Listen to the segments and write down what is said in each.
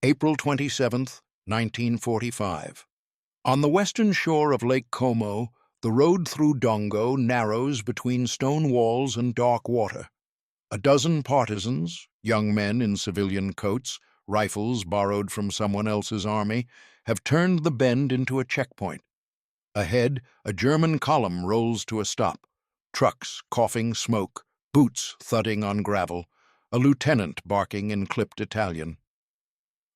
April 27th, 1945. On the western shore of Lake Como, the road through Dongo narrows between stone walls and dark water. A dozen partisans, young men in civilian coats, rifles borrowed from someone else's army, have turned the bend into a checkpoint. Ahead, a German column rolls to a stop. Trucks coughing smoke, boots thudding on gravel, a lieutenant barking in clipped Italian.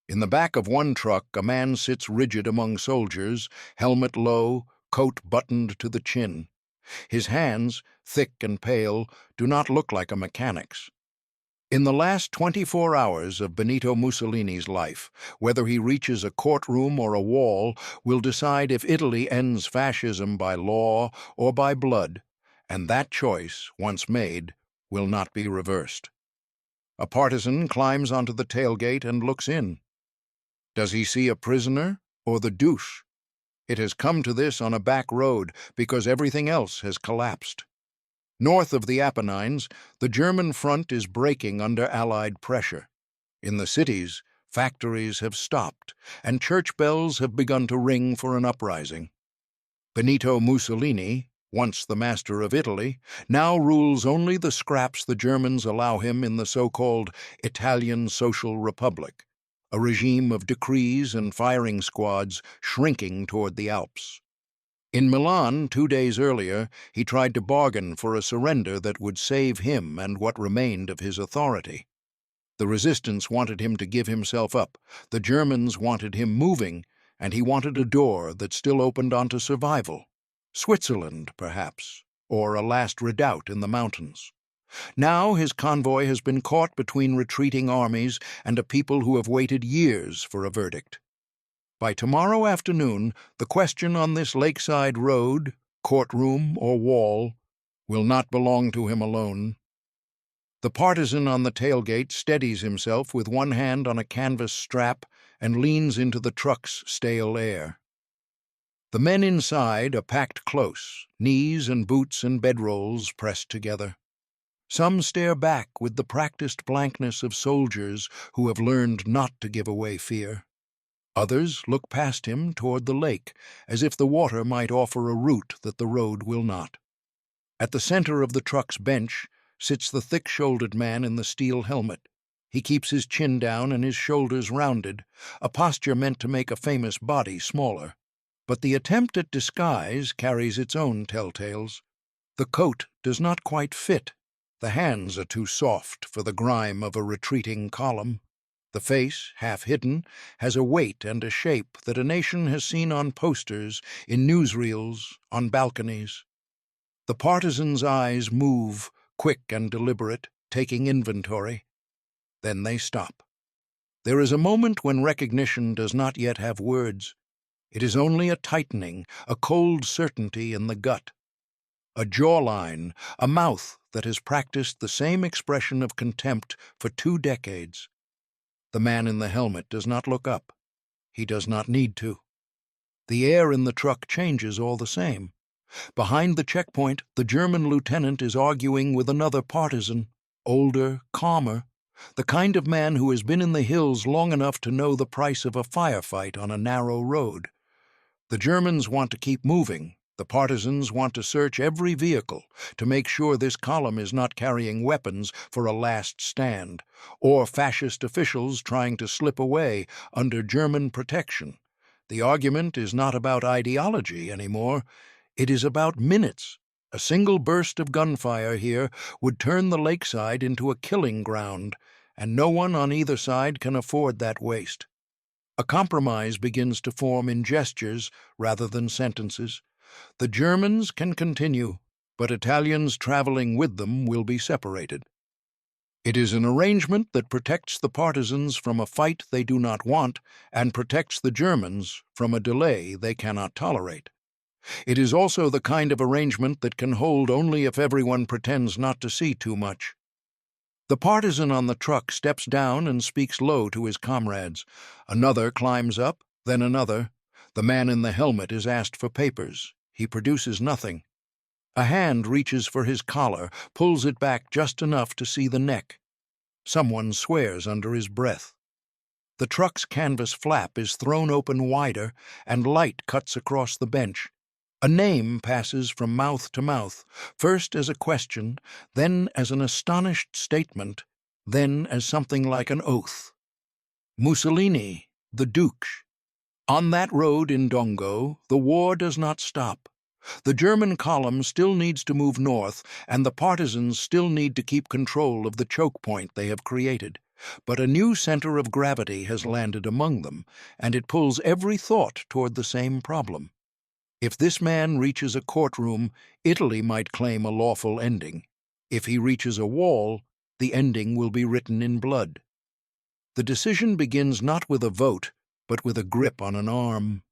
In the back of one truck, a man sits rigid among soldiers, helmet low, coat buttoned to the chin. His hands, thick and pale, do not look like a mechanic's. In the last 24 hours of Benito Mussolini's life, whether he reaches a courtroom or a wall will decide if Italy ends fascism by law or by blood, and that choice, once made, will not be reversed. A partisan climbs onto the tailgate and looks in. Does he see a prisoner or the douche? It has come to this on a back road because everything else has collapsed. North of the Apennines, the German front is breaking under Allied pressure. In the cities, factories have stopped, and church bells have begun to ring for an uprising. Benito Mussolini, once the master of Italy, now rules only the scraps the Germans allow him in the so-called Italian Social Republic, a regime of decrees and firing squads shrinking toward the Alps. In Milan, 2 days earlier, he tried to bargain for a surrender that would save him and what remained of his authority. The resistance wanted him to give himself up, the Germans wanted him moving, and he wanted a door that still opened onto survival. Switzerland, perhaps, or a last redoubt in the mountains. Now his convoy has been caught between retreating armies and a people who have waited years for a verdict. By tomorrow afternoon, the question on this lakeside road, courtroom or wall, will not belong to him alone. The partisan on the tailgate steadies himself with one hand on a canvas strap and leans into the truck's stale air. The men inside are packed close, knees and boots and bedrolls pressed together. Some stare back with the practiced blankness of soldiers who have learned not to give away fear. Others look past him toward the lake, as if the water might offer a route that the road will not. At the center of the truck's bench sits the thick-shouldered man in the steel helmet. He keeps his chin down and his shoulders rounded, a posture meant to make a famous body smaller. But the attempt at disguise carries its own telltales. The coat does not quite fit. The hands are too soft for the grime of a retreating column. The face, half hidden, has a weight and a shape that a nation has seen on posters, in newsreels, on balconies. The partisan's eyes move, quick and deliberate, taking inventory. Then they stop. There is a moment when recognition does not yet have words. It is only a tightening, a cold certainty in the gut. A jawline, a mouth that has practiced the same expression of contempt for 2 decades. The man in the helmet does not look up. He does not need to. The air in the truck changes all the same. Behind the checkpoint, the German lieutenant is arguing with another partisan, older, calmer, the kind of man who has been in the hills long enough to know the price of a firefight on a narrow road. The Germans want to keep moving. The partisans want to search every vehicle to make sure this column is not carrying weapons for a last stand, or fascist officials trying to slip away under German protection. The argument is not about ideology anymore. It is about minutes. A single burst of gunfire here would turn the lakeside into a killing ground, and no one on either side can afford that waste. A compromise begins to form in gestures rather than sentences. The Germans can continue, but Italians traveling with them will be separated. It is an arrangement that protects the partisans from a fight they do not want and protects the Germans from a delay they cannot tolerate. It is also the kind of arrangement that can hold only if everyone pretends not to see too much. The partisan on the truck steps down and speaks low to his comrades. Another climbs up, then another. The man in the helmet is asked for papers. He produces nothing. A hand reaches for his collar, pulls it back just enough to see the neck. Someone swears under his breath. The truck's canvas flap is thrown open wider, and light cuts across the bench. A name passes from mouth to mouth, first as a question, then as an astonished statement, then as something like an oath. Mussolini, the Duke. On that road in Dongo, the war does not stop. The German column still needs to move north, and the partisans still need to keep control of the choke point they have created. But a new center of gravity has landed among them, and it pulls every thought toward the same problem. If this man reaches a courtroom, Italy might claim a lawful ending. If he reaches a wall, the ending will be written in blood. The decision begins not with a vote, but with a grip on an arm.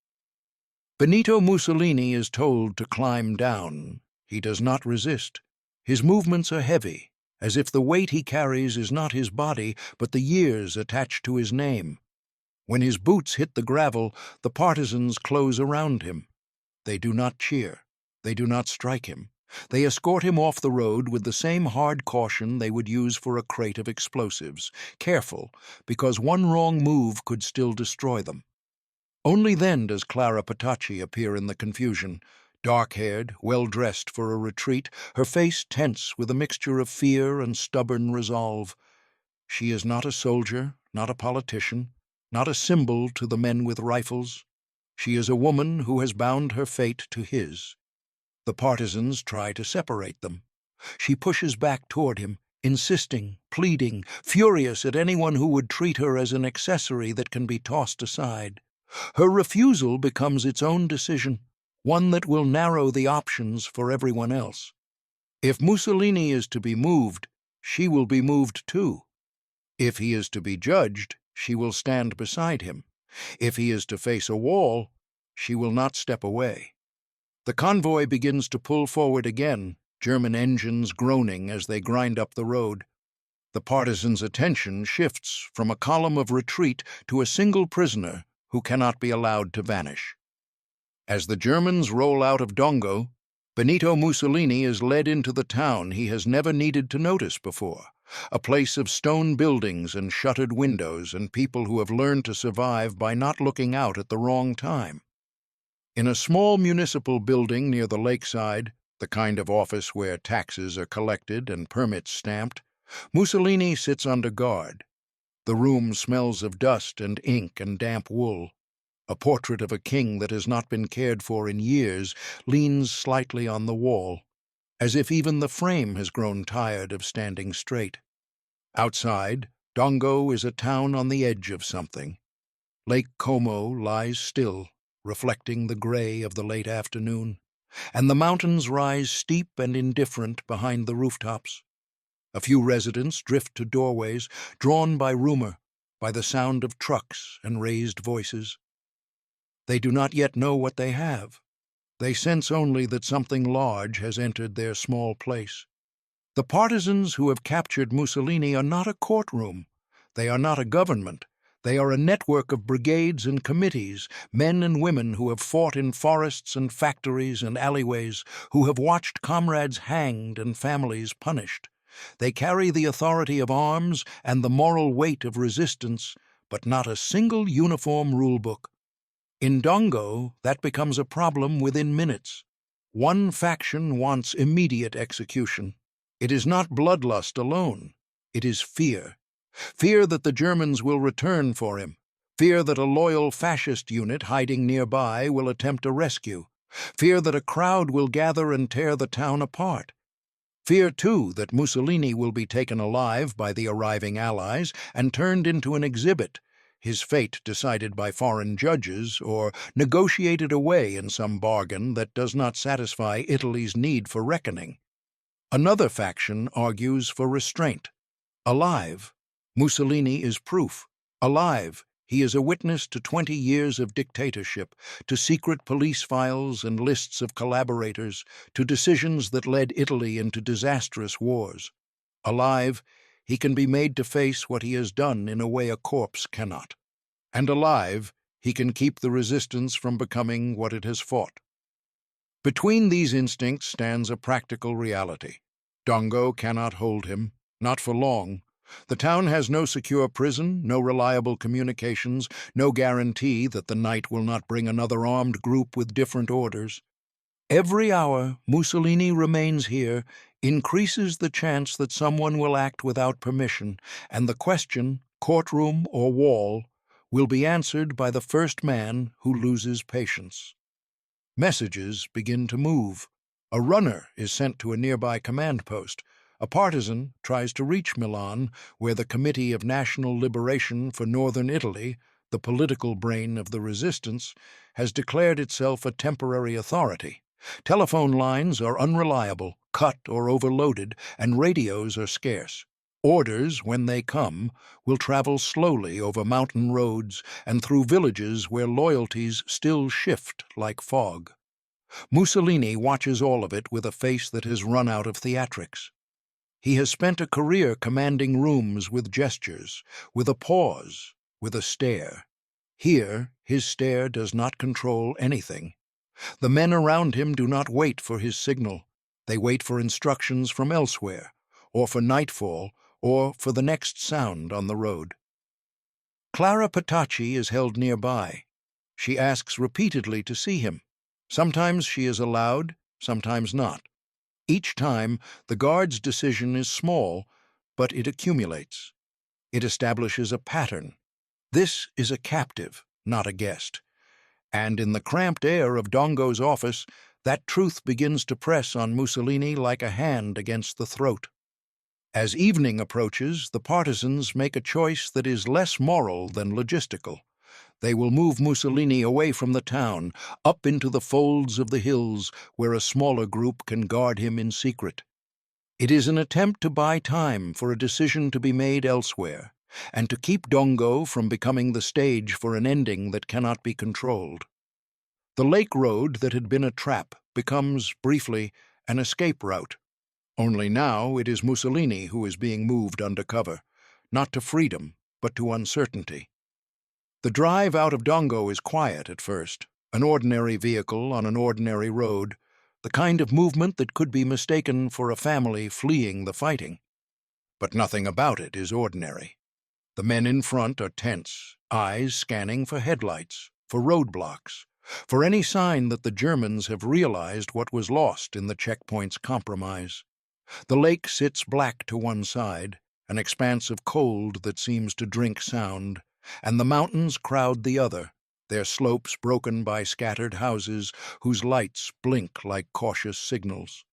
Benito Mussolini is told to climb down. He does not resist. His movements are heavy, as if the weight he carries is not his body, but the years attached to his name. When his boots hit the gravel, the partisans close around him. They do not cheer. They do not strike him. They escort him off the road with the same hard caution they would use for a crate of explosives, careful, because one wrong move could still destroy them. Only then does Clara Petacci appear in the confusion, dark-haired, well-dressed for a retreat, her face tense with a mixture of fear and stubborn resolve. She is not a soldier, not a politician, not a symbol to the men with rifles. She is a woman who has bound her fate to his. The partisans try to separate them. She pushes back toward him, insisting, pleading, furious at anyone who would treat her as an accessory that can be tossed aside. Her refusal becomes its own decision, one that will narrow the options for everyone else. If Mussolini is to be moved, she will be moved too. If he is to be judged, she will stand beside him. If he is to face a wall, she will not step away. The convoy begins to pull forward again, German engines groaning as they grind up the road. The partisans' attention shifts from a column of retreat to a single prisoner who cannot be allowed to vanish. As the Germans roll out of Dongo, Benito Mussolini is led into the town he has never needed to notice before, a place of stone buildings and shuttered windows and people who have learned to survive by not looking out at the wrong time. In a small municipal building near the lakeside, the kind of office where taxes are collected and permits stamped, Mussolini sits under guard. The room smells of dust and ink and damp wool. A portrait of a king that has not been cared for in years leans slightly on the wall, as if even the frame has grown tired of standing straight. Outside, Dongo is a town on the edge of something. Lake Como lies still, reflecting the gray of the late afternoon, and the mountains rise steep and indifferent behind the rooftops. A few residents drift to doorways, drawn by rumor, by the sound of trucks and raised voices. They do not yet know what they have. They sense only that something large has entered their small place. The partisans who have captured Mussolini are not a courtroom. They are not a government. They are a network of brigades and committees, men and women who have fought in forests and factories and alleyways, who have watched comrades hanged and families punished. They carry the authority of arms and the moral weight of resistance, but not a single uniform rulebook. In Dongo, that becomes a problem within minutes. One faction wants immediate execution. It is not bloodlust alone. It is fear. Fear that the Germans will return for him. Fear that a loyal fascist unit hiding nearby will attempt a rescue. Fear that a crowd will gather and tear the town apart. Fear, too, that Mussolini will be taken alive by the arriving Allies and turned into an exhibit, his fate decided by foreign judges or negotiated away in some bargain that does not satisfy Italy's need for reckoning. Another faction argues for restraint. Alive, Mussolini is proof. Alive, he is a witness to 20 years of dictatorship, to secret police files and lists of collaborators, to decisions that led Italy into disastrous wars. Alive, he can be made to face what he has done in a way a corpse cannot. And alive, he can keep the resistance from becoming what it has fought. Between these instincts stands a practical reality. Dongo cannot hold him, not for long. The town has no secure prison, no reliable communications, no guarantee that the night will not bring another armed group with different orders. Every hour Mussolini remains here increases the chance that someone will act without permission, and the question, courtroom or wall, will be answered by the first man who loses patience. Messages begin to move. A runner is sent to a nearby command post. A partisan tries to reach Milan, where the Committee of National Liberation for Northern Italy, the political brain of the resistance, has declared itself a temporary authority. Telephone lines are unreliable, cut or overloaded, and radios are scarce. Orders, when they come, will travel slowly over mountain roads and through villages where loyalties still shift like fog. Mussolini watches all of it with a face that has run out of theatrics. He has spent a career commanding rooms with gestures, with a pause, with a stare. Here, his stare does not control anything. The men around him do not wait for his signal. They wait for instructions from elsewhere, or for nightfall, or for the next sound on the road. Clara Petacci is held nearby. She asks repeatedly to see him. Sometimes she is allowed, sometimes not. Each time, the guard's decision is small, but it accumulates. It establishes a pattern. This is a captive, not a guest. And in the cramped air of Dongo's office, that truth begins to press on Mussolini like a hand against the throat. As evening approaches, the partisans make a choice that is less moral than logistical. They will move Mussolini away from the town, up into the folds of the hills, where a smaller group can guard him in secret. It is an attempt to buy time for a decision to be made elsewhere, and to keep Dongo from becoming the stage for an ending that cannot be controlled. The lake road that had been a trap becomes, briefly, an escape route. Only now it is Mussolini who is being moved under cover, not to freedom, but to uncertainty. The drive out of Dongo is quiet at first, an ordinary vehicle on an ordinary road, the kind of movement that could be mistaken for a family fleeing the fighting. But nothing about it is ordinary. The men in front are tense, eyes scanning for headlights, for roadblocks, for any sign that the Germans have realized what was lost in the checkpoint's compromise. The lake sits black to one side, an expanse of cold that seems to drink sound, and the mountains crowd the other, their slopes broken by scattered houses whose lights blink like cautious signals.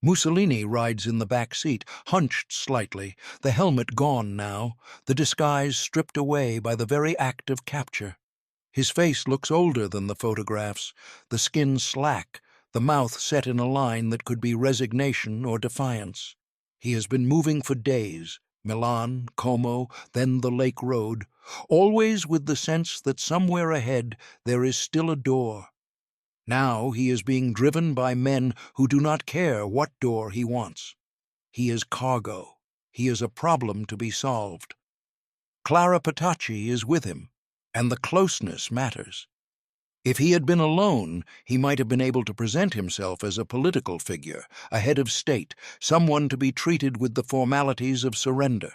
Mussolini rides in the back seat, hunched slightly, the helmet gone now, the disguise stripped away by the very act of capture. His face looks older than the photographs, the skin slack, the mouth set in a line that could be resignation or defiance. He has been moving for days, Milan, Como, then the lake road, always with the sense that somewhere ahead there is still a door. Now he is being driven by men who do not care what door he wants. He is cargo. He is a problem to be solved. Clara Petacci is with him, and the closeness matters. If he had been alone, he might have been able to present himself as a political figure, a head of state, someone to be treated with the formalities of surrender.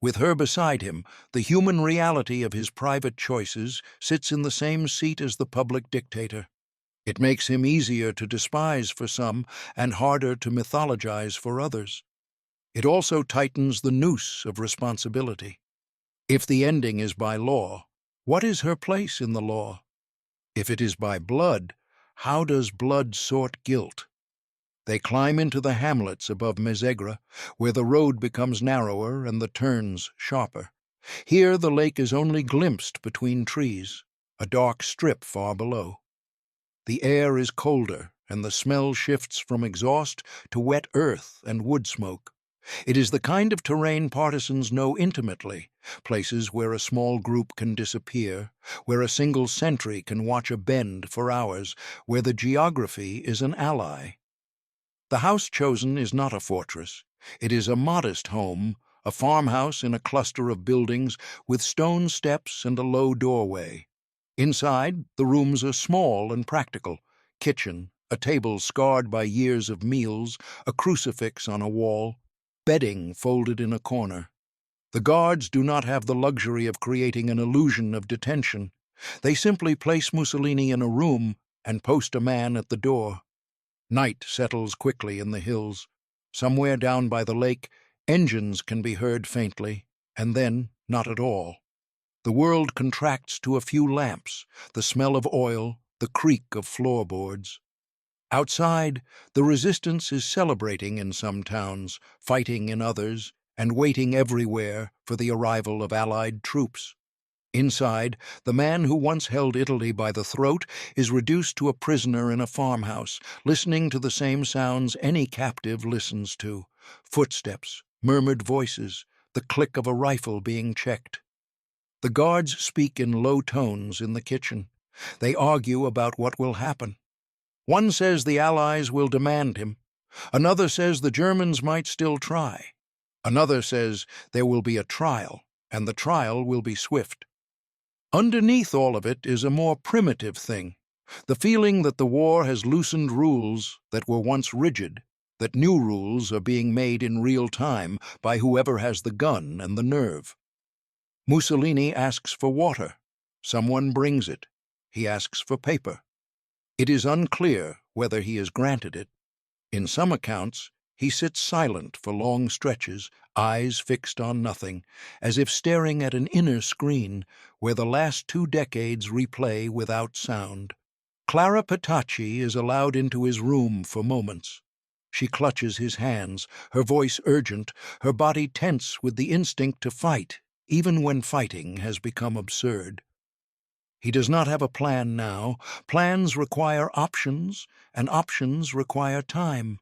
With her beside him, the human reality of his private choices sits in the same seat as the public dictator. It makes him easier to despise for some and harder to mythologize for others. It also tightens the noose of responsibility. If the ending is by law, what is her place in the law? If it is by blood, how does blood sort guilt? They climb into the hamlets above Mezzegra, where the road becomes narrower and the turns sharper. Here the lake is only glimpsed between trees, a dark strip far below. The air is colder, and the smell shifts from exhaust to wet earth and wood smoke. It is the kind of terrain partisans know intimately, places where a small group can disappear, where a single sentry can watch a bend for hours, where the geography is an ally. The house chosen is not a fortress. It is a modest home, a farmhouse in a cluster of buildings with stone steps and a low doorway. Inside, the rooms are small and practical. Kitchen, a table scarred by years of meals, a crucifix on a wall, bedding folded in a corner. The guards do not have the luxury of creating an illusion of detention. They simply place Mussolini in a room and post a man at the door. Night settles quickly in the hills. Somewhere down by the lake, engines can be heard faintly, and then not at all. The world contracts to a few lamps, the smell of oil, the creak of floorboards. Outside, the resistance is celebrating in some towns, fighting in others, and waiting everywhere for the arrival of Allied troops. Inside, the man who once held Italy by the throat is reduced to a prisoner in a farmhouse, listening to the same sounds any captive listens to: footsteps, murmured voices, the click of a rifle being checked. The guards speak in low tones in the kitchen. They argue about what will happen. One says the Allies will demand him. Another says the Germans might still try. Another says there will be a trial, and the trial will be swift. Underneath all of it is a more primitive thing, the feeling that the war has loosened rules that were once rigid, that new rules are being made in real time by whoever has the gun and the nerve. Mussolini asks for water. Someone brings it. He asks for paper. It is unclear whether he is granted it. In some accounts, he sits silent for long stretches, eyes fixed on nothing, as if staring at an inner screen where the last 2 decades replay without sound. Clara Petacci is allowed into his room for moments. She clutches his hands, her voice urgent, her body tense with the instinct to fight, even when fighting has become absurd. He does not have a plan now. Plans require options, and options require time.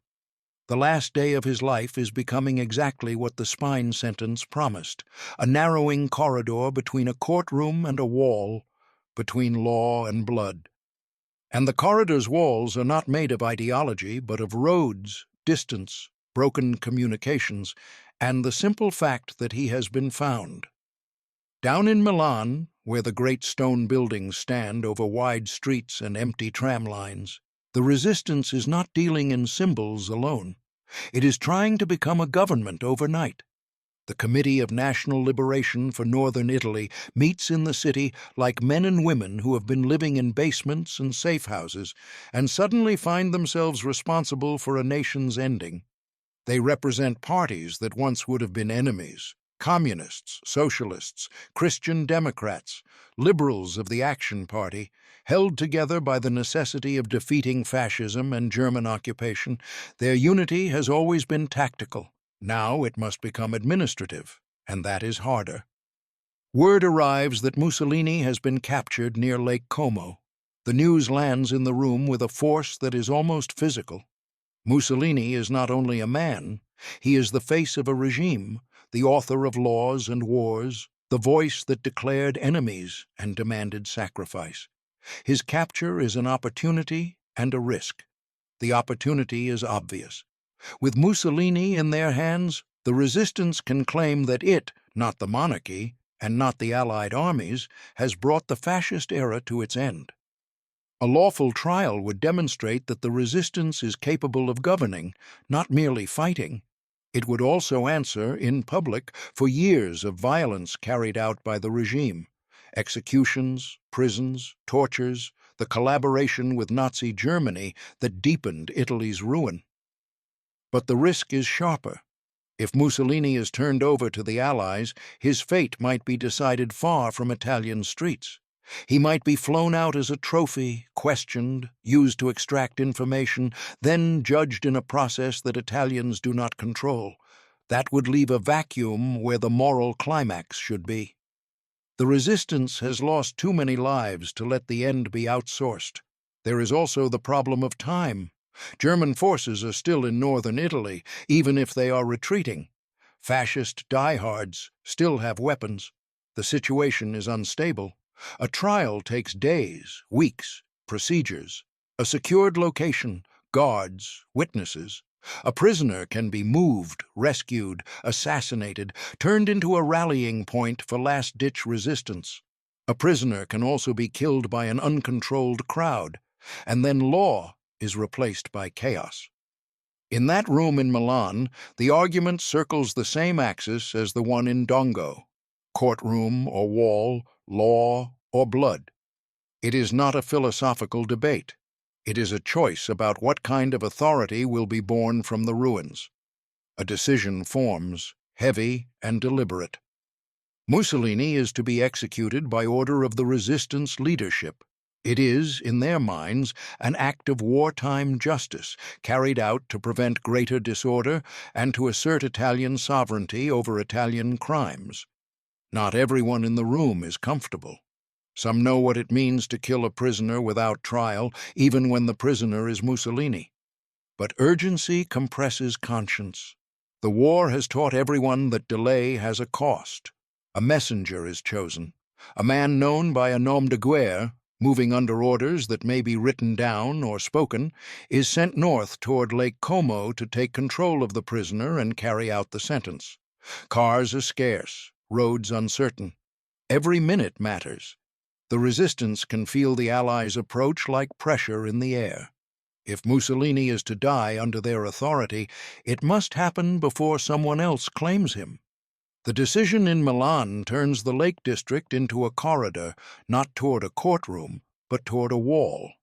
The last day of his life is becoming exactly what the spine sentence promised: a narrowing corridor between a courtroom and a wall, between law and blood. And the corridor's walls are not made of ideology, but of roads, distance, broken communications, and the simple fact that he has been found. Down in Milan, where the great stone buildings stand over wide streets and empty tram lines, the resistance is not dealing in symbols alone. It is trying to become a government overnight. The Committee of National Liberation for Northern Italy meets in the city like men and women who have been living in basements and safe houses and suddenly find themselves responsible for a nation's ending. They represent parties that once would have been enemies: communists, socialists, Christian Democrats, liberals of the Action Party, held together by the necessity of defeating fascism and German occupation. Their unity has always been tactical. Now it must become administrative, and that is harder. Word arrives that Mussolini has been captured near Lake Como. The news lands in the room with a force that is almost physical. Mussolini is not only a man, he is the face of a regime, the author of laws and wars, the voice that declared enemies and demanded sacrifice. His capture is an opportunity and a risk. The opportunity is obvious. With Mussolini in their hands, the resistance can claim that it, not the monarchy, and not the Allied armies, has brought the fascist era to its end. A lawful trial would demonstrate that the resistance is capable of governing, not merely fighting. It would also answer, in public, for years of violence carried out by the regime: executions, prisons, tortures, the collaboration with Nazi Germany that deepened Italy's ruin. But the risk is sharper. If Mussolini is turned over to the Allies, his fate might be decided far from Italian streets. He might be flown out as a trophy, questioned, used to extract information, then judged in a process that Italians do not control. That would leave a vacuum where the moral climax should be. The resistance has lost too many lives to let the end be outsourced. There is also the problem of time. German forces are still in northern Italy, even if they are retreating. Fascist diehards still have weapons. The situation is unstable. A trial takes days, weeks, procedures, a secured location, guards, witnesses. A prisoner can be moved, rescued, assassinated, turned into a rallying point for last-ditch resistance. A prisoner can also be killed by an uncontrolled crowd, and then law is replaced by chaos. In that room in Milan, the argument circles the same axis as the one in Dongo: courtroom or wall, law or blood. It is not a philosophical debate. It is a choice about what kind of authority will be born from the ruins. A decision forms, heavy and deliberate. Mussolini is to be executed by order of the resistance leadership. It is, in their minds, an act of wartime justice, carried out to prevent greater disorder and to assert Italian sovereignty over Italian crimes. Not everyone in the room is comfortable. Some know what it means to kill a prisoner without trial, even when the prisoner is Mussolini. But urgency compresses conscience. The war has taught everyone that delay has a cost. A messenger is chosen, a man known by a nom de guerre, moving under orders that may be written down or spoken, is sent north toward Lake Como to take control of the prisoner and carry out the sentence. Cars are scarce, roads uncertain. Every minute matters. The resistance can feel the Allies' approach like pressure in the air. If Mussolini is to die under their authority, it must happen before someone else claims him. The decision in Milan turns the Lake District into a corridor, not toward a courtroom, but toward a wall.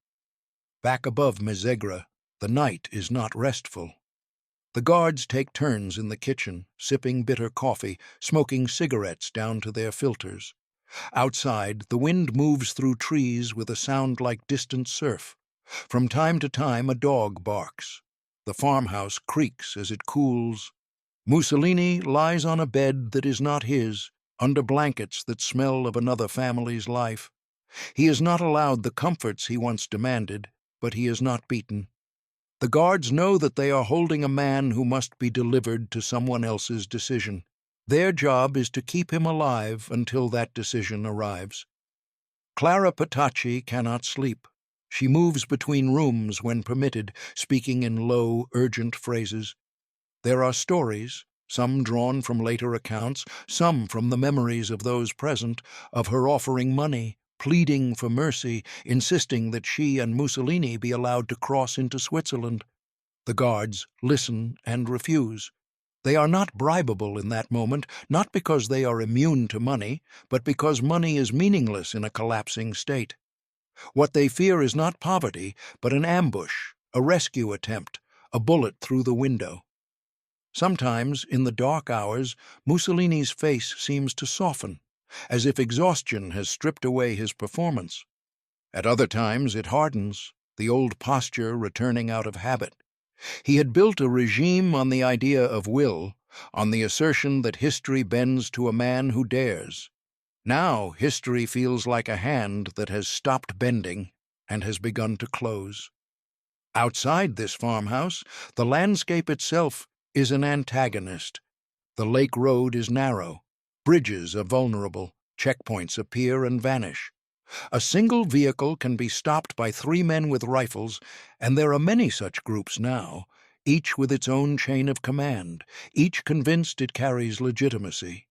Back above Mezzegra, the night is not restful. The guards take turns in the kitchen, sipping bitter coffee, smoking cigarettes down to their filters. Outside, the wind moves through trees with a sound like distant surf. From time to time, a dog barks. The farmhouse creaks as it cools. Mussolini lies on a bed that is not his, under blankets that smell of another family's life. He is not allowed the comforts he once demanded, but he is not beaten. The guards know that they are holding a man who must be delivered to someone else's decision. Their job is to keep him alive until that decision arrives. Clara Petacci cannot sleep. She moves between rooms when permitted, speaking in low, urgent phrases. There are stories, some drawn from later accounts, some from the memories of those present, of her offering money, pleading for mercy, insisting that she and Mussolini be allowed to cross into Switzerland. The guards listen and refuse. They are not bribable in that moment, not because they are immune to money, but because money is meaningless in a collapsing state. What they fear is not poverty, but an ambush, a rescue attempt, a bullet through the window. Sometimes, in the dark hours, Mussolini's face seems to soften, as if exhaustion has stripped away his performance. At other times it hardens, the old posture returning out of habit. He had built a regime on the idea of will, on the assertion that history bends to a man who dares. Now history feels like a hand that has stopped bending and has begun to close. Outside this farmhouse, the landscape itself is an antagonist. The lake road is narrow. Bridges are vulnerable. Checkpoints appear and vanish. A single vehicle can be stopped by 3 men with rifles, and there are many such groups now, each with its own chain of command, each convinced it carries legitimacy.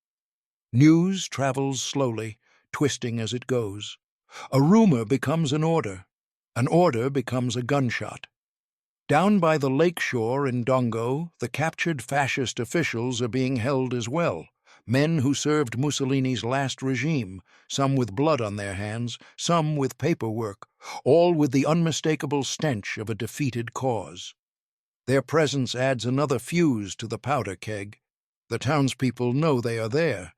News travels slowly, twisting as it goes. A rumor becomes an order becomes a gunshot. Down by the lake shore in Dongo, the captured fascist officials are being held as well, men who served Mussolini's last regime, some with blood on their hands, some with paperwork, all with the unmistakable stench of a defeated cause. Their presence adds another fuse to the powder keg. The townspeople know they are there.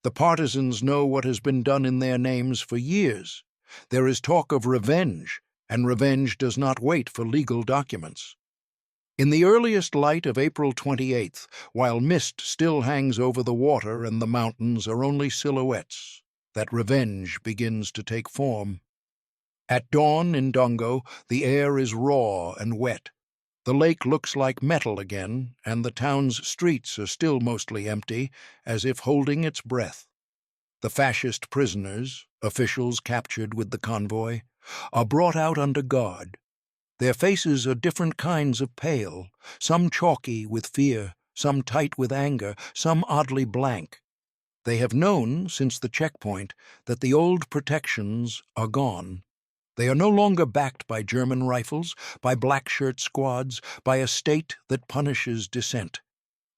The partisans know what has been done in their names for years. There is talk of revenge, and revenge does not wait for legal documents. In the earliest light of April 28th, while mist still hangs over the water and the mountains are only silhouettes, that revenge begins to take form. At dawn in Dongo, the air is raw and wet. The lake looks like metal again, and the town's streets are still mostly empty, as if holding its breath. The fascist prisoners, officials captured with the convoy, are brought out under guard. Their faces are different kinds of pale, some chalky with fear, some tight with anger, some oddly blank. They have known, since the checkpoint, that the old protections are gone. They are no longer backed by German rifles, by black-shirt squads, by a state that punishes dissent.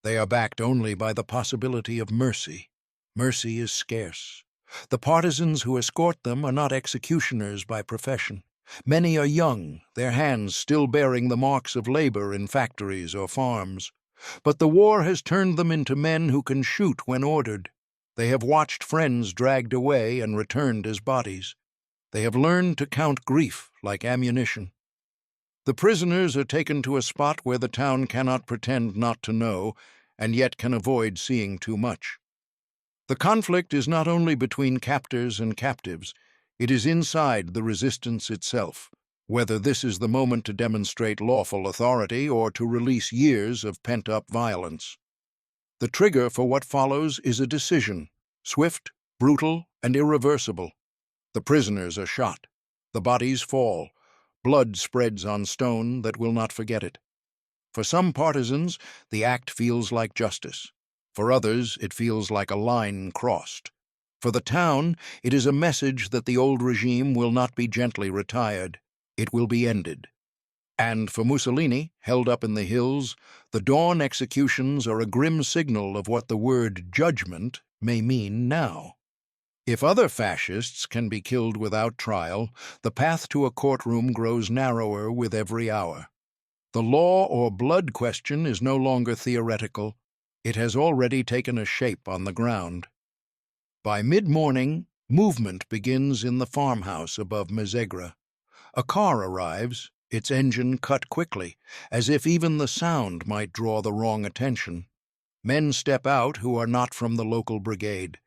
They are backed only by the possibility of mercy. Mercy is scarce. The partisans who escort them are not executioners by profession. Many are young, their hands still bearing the marks of labor in factories or farms. But the war has turned them into men who can shoot when ordered. They have watched friends dragged away and returned as bodies. They have learned to count grief like ammunition. The prisoners are taken to a spot where the town cannot pretend not to know, and yet can avoid seeing too much. The conflict is not only between captors and captives, it is inside the resistance itself, whether this is the moment to demonstrate lawful authority or to release years of pent-up violence. The trigger for what follows is a decision, swift, brutal, and irreversible. The prisoners are shot. The bodies fall. Blood spreads on stone that will not forget it. For some partisans, the act feels like justice. For others, it feels like a line crossed. For the town, it is a message that the old regime will not be gently retired. It will be ended. And for Mussolini, held up in the hills, the dawn executions are a grim signal of what the word judgment may mean now. If other fascists can be killed without trial, the path to a courtroom grows narrower with every hour. The law or blood question is no longer theoretical. It has already taken a shape on the ground. By mid-morning, movement begins in the farmhouse above Mezzegra. A car arrives, its engine cut quickly, as if even the sound might draw the wrong attention. Men step out who are not from the local brigade.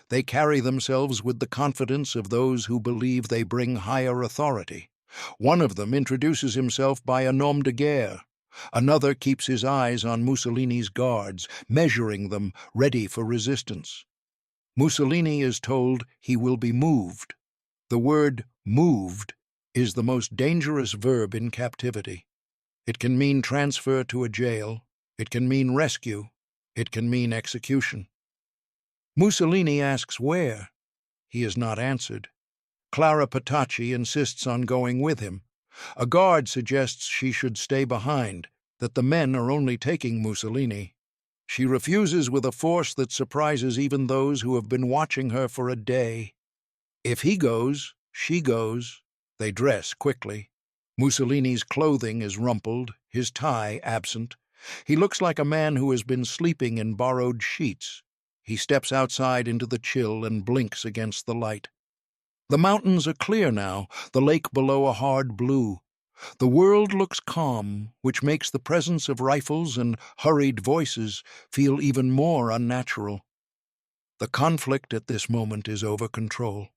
They carry themselves with the confidence of those who believe they bring higher authority. One of them introduces himself by a nom de guerre. Another keeps his eyes on Mussolini's guards, measuring them, ready for resistance. Mussolini is told he will be moved. The word moved is the most dangerous verb in captivity. It can mean transfer to a jail. It can mean rescue. It can mean execution. Mussolini asks where. He is not answered. Clara Petacci insists on going with him. A guard suggests she should stay behind, that the men are only taking Mussolini. She refuses with a force that surprises even those who have been watching her for a day. If he goes, she goes. They dress quickly. Mussolini's clothing is rumpled, his tie absent. He looks like a man who has been sleeping in borrowed sheets. He steps outside into the chill and blinks against the light. The mountains are clear now, the lake below a hard blue. The world looks calm, which makes the presence of rifles and hurried voices feel even more unnatural. The conflict at this moment is over control.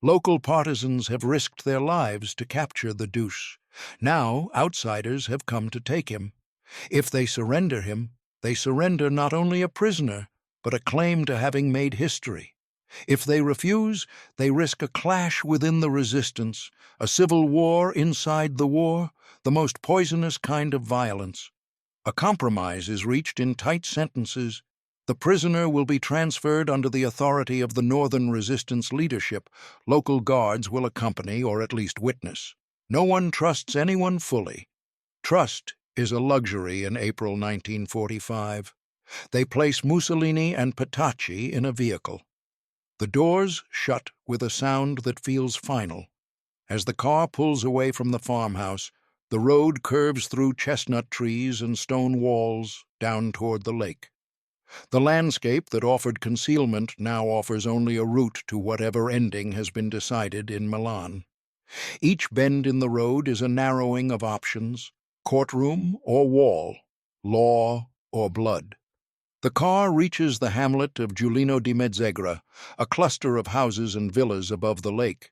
Local partisans have risked their lives to capture the Deuce. Now outsiders have come to take him. If they surrender him, they surrender not only a prisoner, but a claim to having made history. If they refuse, they risk a clash within the resistance, a civil war inside the war, the most poisonous kind of violence. A compromise is reached in tight sentences. The prisoner will be transferred under the authority of the Northern Resistance leadership. Local guards will accompany or at least witness. No one trusts anyone fully. Trust is a luxury in April 1945. They place Mussolini and Petacci in a vehicle. The doors shut with a sound that feels final. As the car pulls away from the farmhouse, the road curves through chestnut trees and stone walls down toward the lake. The landscape that offered concealment now offers only a route to whatever ending has been decided in Milan. Each bend in the road is a narrowing of options, courtroom or wall, law or blood. The car reaches the hamlet of Giulino di Mezzegra, a cluster of houses and villas above the lake.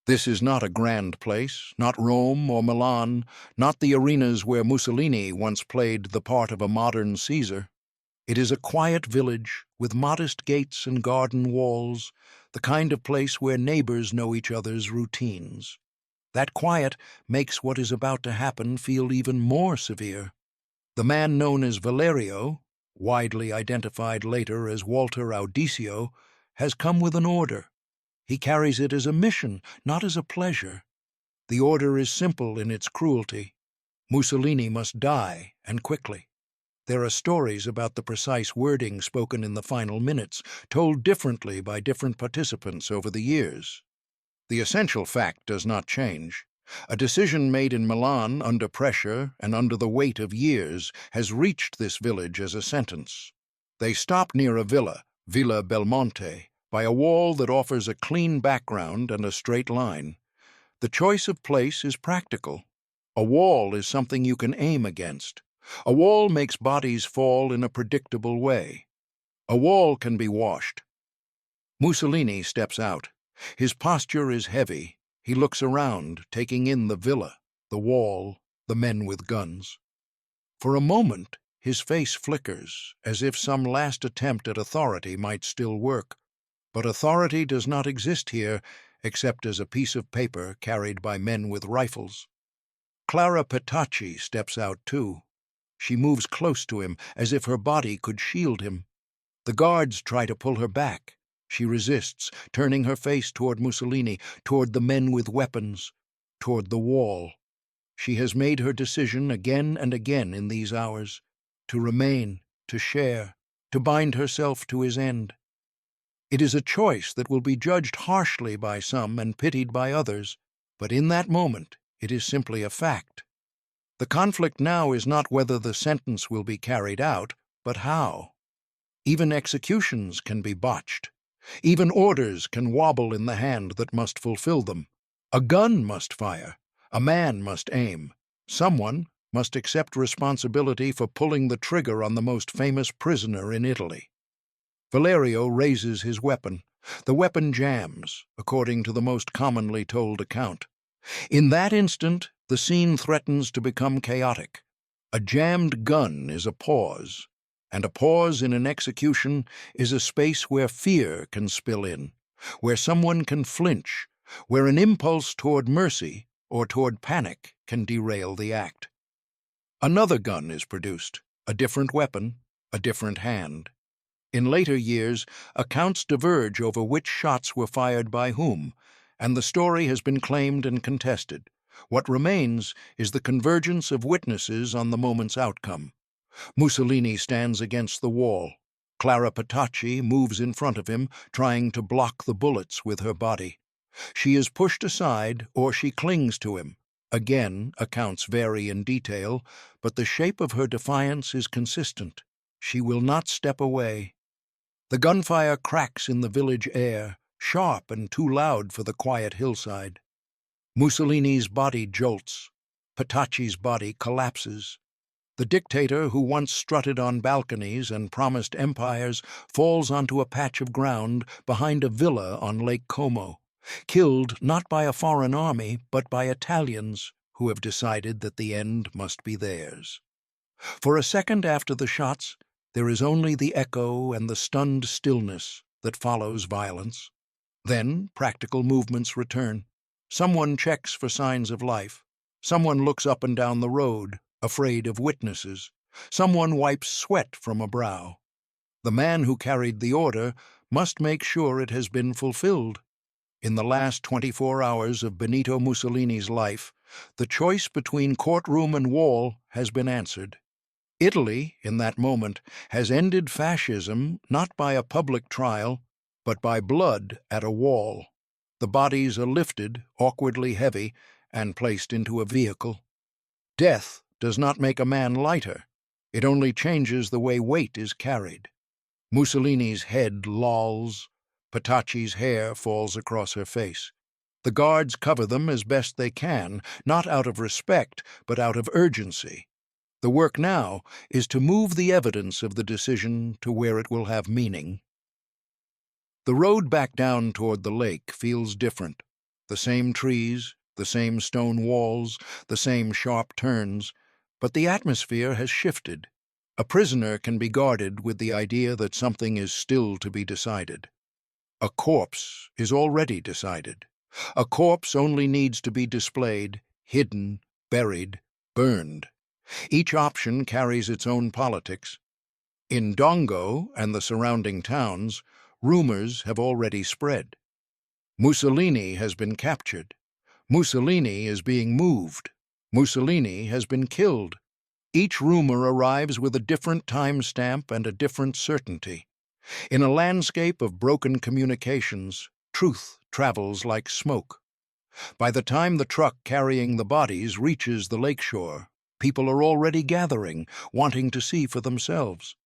This is not a grand place, not Rome or Milan, not the arenas where Mussolini once played the part of a modern Caesar. It is a quiet village with modest gates and garden walls, the kind of place where neighbors know each other's routines. That quiet makes what is about to happen feel even more severe. The man known as Valerio, widely identified later as Walter Audicio, has come with an order. He carries it as a mission, not as a pleasure. The order is simple in its cruelty. Mussolini must die, and quickly. There are stories about the precise wording spoken in the final minutes, told differently by different participants over the years. The essential fact does not change. A decision made in Milan under pressure and under the weight of years has reached this village as a sentence. They stop near a villa, Villa Belmonte, by a wall that offers a clean background and a straight line. The choice of place is practical. A wall is something you can aim against. A wall makes bodies fall in a predictable way. A wall can be washed. Mussolini steps out. His posture is heavy. He looks around, taking in the villa, the wall, the men with guns. For a moment, his face flickers, as if some last attempt at authority might still work. But authority does not exist here, except as a piece of paper carried by men with rifles. Clara Petacci steps out too. She moves close to him, as if her body could shield him. The guards try to pull her back. She resists, turning her face toward Mussolini, toward the men with weapons, toward the wall. She has made her decision again and again in these hours, to remain, to share, to bind herself to his end. It is a choice that will be judged harshly by some and pitied by others, but in that moment it is simply a fact. The conflict now is not whether the sentence will be carried out, but how. Even executions can be botched. Even orders can wobble in the hand that must fulfill them. A gun must fire. A man must aim. Someone must accept responsibility for pulling the trigger on the most famous prisoner in Italy. Valerio raises his weapon. The weapon jams, according to the most commonly told account. In that instant, the scene threatens to become chaotic. A jammed gun is a pause, and a pause in an execution is a space where fear can spill in, where someone can flinch, where an impulse toward mercy or toward panic can derail the act. Another gun is produced, a different weapon, a different hand. In later years, accounts diverge over which shots were fired by whom, and the story has been claimed and contested. What remains is the convergence of witnesses on the moment's outcome. Mussolini stands against the wall. Clara Petacci moves in front of him, trying to block the bullets with her body. She is pushed aside, or she clings to him. Again, accounts vary in detail, but the shape of her defiance is consistent. She will not step away. The gunfire cracks in the village air, sharp and too loud for the quiet hillside. Mussolini's body jolts. Petacci's body collapses. The dictator who once strutted on balconies and promised empires falls onto a patch of ground behind a villa on Lake Como, killed not by a foreign army but by Italians who have decided that the end must be theirs. For a second after the shots, there is only the echo and the stunned stillness that follows violence. Then practical movements return. Someone checks for signs of life. Someone looks up and down the road, afraid of witnesses. Someone wipes sweat from a brow. The man who carried the order must make sure it has been fulfilled. In the last 24 hours of Benito Mussolini's life, the choice between courtroom and wall has been answered. Italy, in that moment, has ended fascism not by a public trial, but by blood at a wall. The bodies are lifted, awkwardly heavy, and placed into a vehicle. Death does not make a man lighter. It only changes the way weight is carried. Mussolini's head lolls. Petacci's hair falls across her face. The guards cover them as best they can, not out of respect, but out of urgency. The work now is to move the evidence of the decision to where it will have meaning. The road back down toward the lake feels different. The same trees, the same stone walls, the same sharp turns, but the atmosphere has shifted. A prisoner can be guarded with the idea that something is still to be decided. A corpse is already decided. A corpse only needs to be displayed, hidden, buried, burned. Each option carries its own politics. In Dongo and the surrounding towns, rumors have already spread. Mussolini has been captured. Mussolini is being moved. Mussolini has been killed. Each rumor arrives with a different timestamp and a different certainty. In a landscape of broken communications, truth travels like smoke. By the time the truck carrying the bodies reaches the lakeshore, people are already gathering, wanting to see for themselves.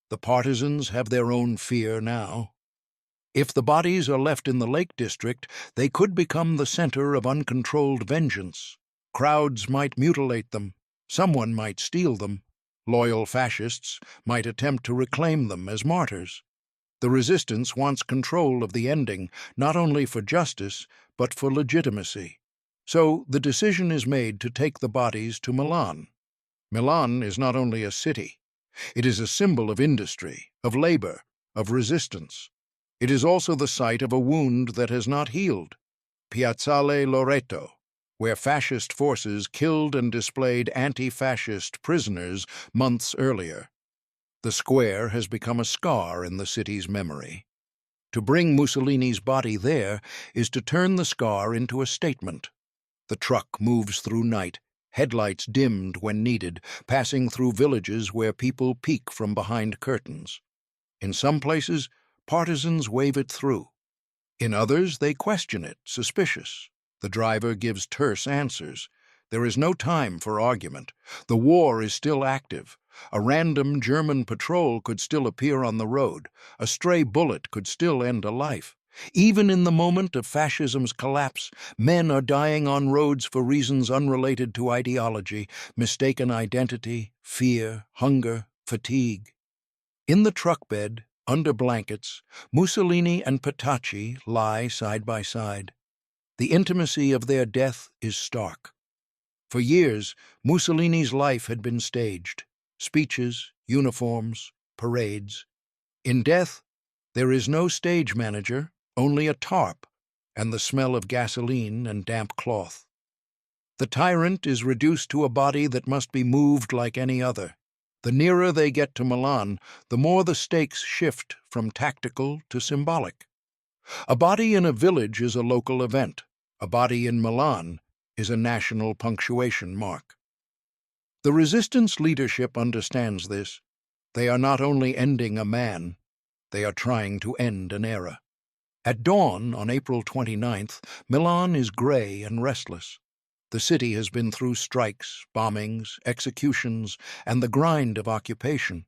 The partisans have their own fear now. If the bodies are left in the Lake District, they could become the center of uncontrolled vengeance. Crowds might mutilate them. Someone might steal them. Loyal fascists might attempt to reclaim them as martyrs. The resistance wants control of the ending, not only for justice, but for legitimacy. So the decision is made to take the bodies to Milan. Milan is not only a city. It is a symbol of industry, of labor, of resistance. It is also the site of a wound that has not healed. Piazzale Loreto, where fascist forces killed and displayed anti-fascist prisoners months earlier. The square has become a scar in the city's memory. To bring Mussolini's body there is to turn the scar into a statement. The truck moves through night, headlights dimmed when needed, passing through villages where people peek from behind curtains. In some places, partisans wave it through. In others, they question it, suspicious. The driver gives terse answers. There is no time for argument. The war is still active. A random German patrol could still appear on the road. A stray bullet could still end a life. Even in the moment of fascism's collapse, men are dying on roads for reasons unrelated to ideology, mistaken identity, fear, hunger, fatigue. In the truck bed, under blankets, Mussolini and Petacci lie side by side. The intimacy of their death is stark. For years, Mussolini's life had been staged. Speeches, uniforms, parades. In death, there is no stage manager, only a tarp, and the smell of gasoline and damp cloth. The tyrant is reduced to a body that must be moved like any other. The nearer they get to Milan, the more the stakes shift from tactical to symbolic. A body in a village is a local event. A body in Milan is a national punctuation mark. The resistance leadership understands this. They are not only ending a man, they are trying to end an era. At dawn on April 29th, Milan is gray and restless. The city has been through strikes, bombings, executions, and the grind of occupation.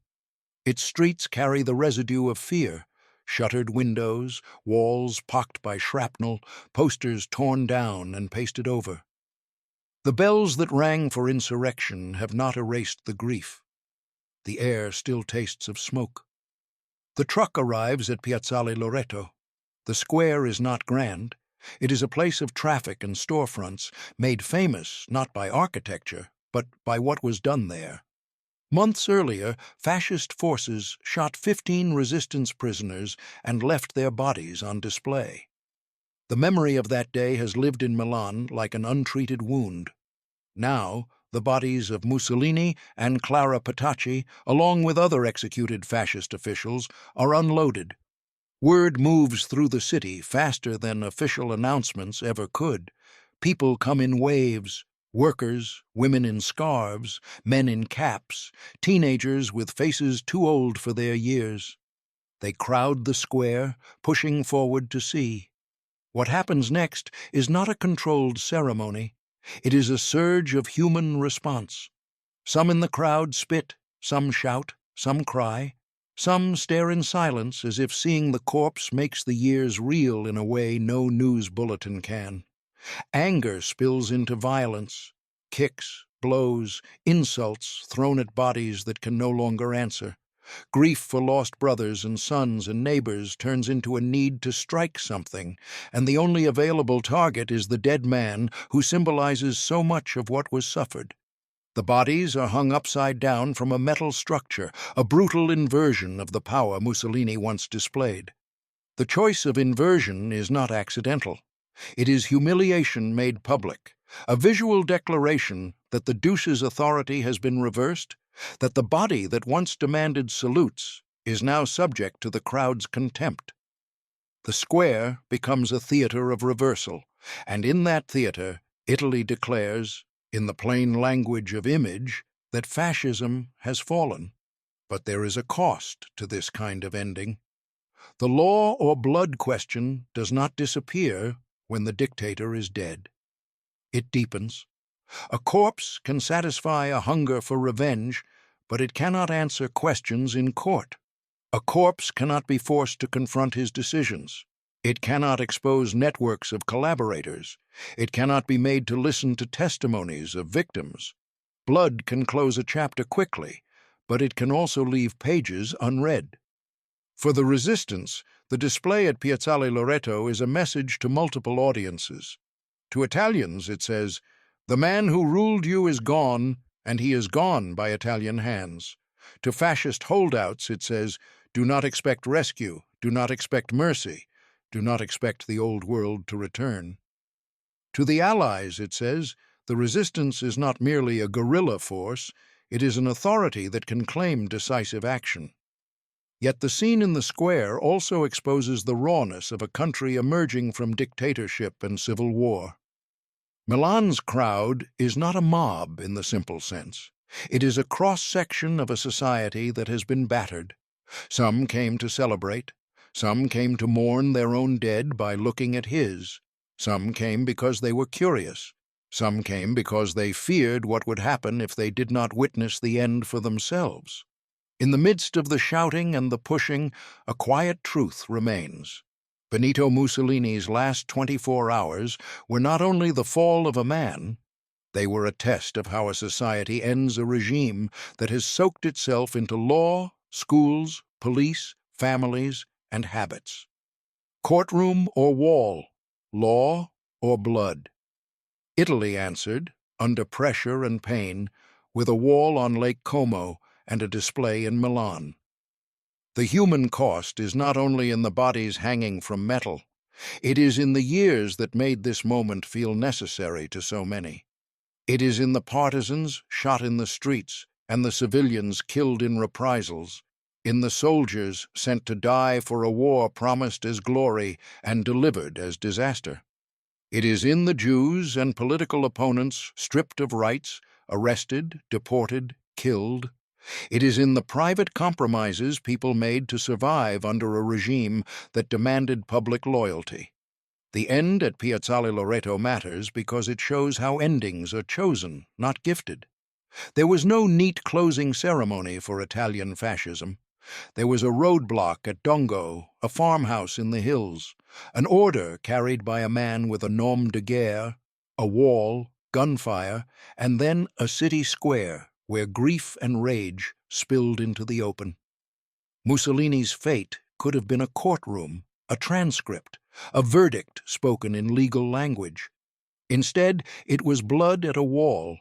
Its streets carry the residue of fear: shuttered windows, walls pocked by shrapnel, posters torn down and pasted over. The bells that rang for insurrection have not erased the grief. The air still tastes of smoke. The truck arrives at Piazzale Loreto. The square is not grand. It is a place of traffic and storefronts, made famous not by architecture, but by what was done there. Months earlier, fascist forces shot 15 resistance prisoners and left their bodies on display. The memory of that day has lived in Milan like an untreated wound. Now, the bodies of Mussolini and Clara Petacci, along with other executed fascist officials, are unloaded. Word moves through the city faster than official announcements ever could. People come in waves: workers, women in scarves, men in caps, teenagers with faces too old for their years. They crowd the square, pushing forward to see. What happens next is not a controlled ceremony. It is a surge of human response. Some in the crowd spit, some shout, some cry. Some stare in silence as if seeing the corpse makes the years real in a way no news bulletin can. Anger spills into violence: kicks, blows, insults thrown at bodies that can no longer answer. Grief for lost brothers and sons and neighbors turns into a need to strike something, and the only available target is the dead man who symbolizes so much of what was suffered. The bodies are hung upside down from a metal structure, a brutal inversion of the power Mussolini once displayed. The choice of inversion is not accidental. It is humiliation made public, a visual declaration that the Duce's authority has been reversed, that the body that once demanded salutes is now subject to the crowd's contempt. The square becomes a theater of reversal, And in that theater, Italy declares, in the plain language of image, that fascism has fallen. But there is a cost to this kind of ending. The law or blood question does not disappear when the dictator is dead. It deepens. A corpse can satisfy a hunger for revenge, but it cannot answer questions in court. A corpse cannot be forced to confront his decisions. It cannot expose networks of collaborators. It cannot be made to listen to testimonies of victims. Blood can close a chapter quickly, but it can also leave pages unread. For the resistance, the display at Piazzale Loreto is a message to multiple audiences. To Italians, it says, "The man who ruled you is gone, and he is gone by Italian hands." To fascist holdouts, it says, "Do not expect rescue, do not expect mercy, do not expect the old world to return." To the Allies, it says, "The resistance is not merely a guerrilla force, it is an authority that can claim decisive action." Yet the scene in the square also exposes the rawness of a country emerging from dictatorship and civil war. Milan's crowd is not a mob in the simple sense. It is a cross-section of a society that has been battered. Some came to celebrate. Some came to mourn their own dead by looking at his. Some came because they were curious. Some came because they feared what would happen if they did not witness the end for themselves. In the midst of the shouting and the pushing, a quiet truth remains. Benito Mussolini's last 24 hours were not only the fall of a man, they were a test of how a society ends a regime that has soaked itself into law, schools, police, families, and habits. Courtroom or wall, law or blood. Italy answered, under pressure and pain, with a wall on Lake Como and a display in Milan. The human cost is not only in the bodies hanging from metal, it is in the years that made this moment feel necessary to so many. It is in the partisans shot in the streets and the civilians killed in reprisals, in the soldiers sent to die for a war promised as glory and delivered as disaster. It is in the Jews and political opponents stripped of rights, arrested, deported, killed. It is in the private compromises people made to survive under a regime that demanded public loyalty. The end at Piazzale Loreto matters because it shows how endings are chosen, not gifted. There was no neat closing ceremony for Italian fascism. There was a roadblock at Dongo, a farmhouse in the hills, an order carried by a man with a nom de guerre, a wall, gunfire, and then a city square where grief and rage spilled into the open. Mussolini's fate could have been a courtroom, a transcript, a verdict spoken in legal language. Instead, it was blood at a wall,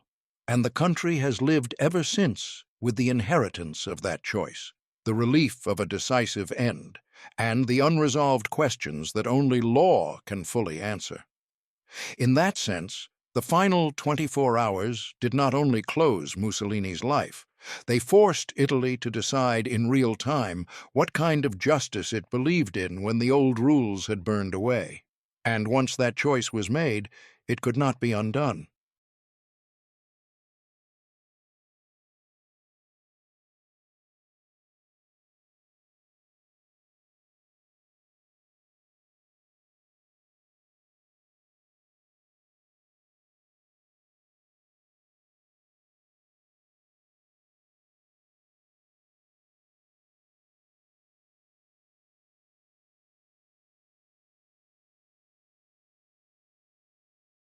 and the country has lived ever since with the inheritance of that choice, the relief of a decisive end, and the unresolved questions that only law can fully answer. In that sense, the final 24 hours did not only close Mussolini's life, they forced Italy to decide in real time what kind of justice it believed in when the old rules had burned away. And once that choice was made, it could not be undone.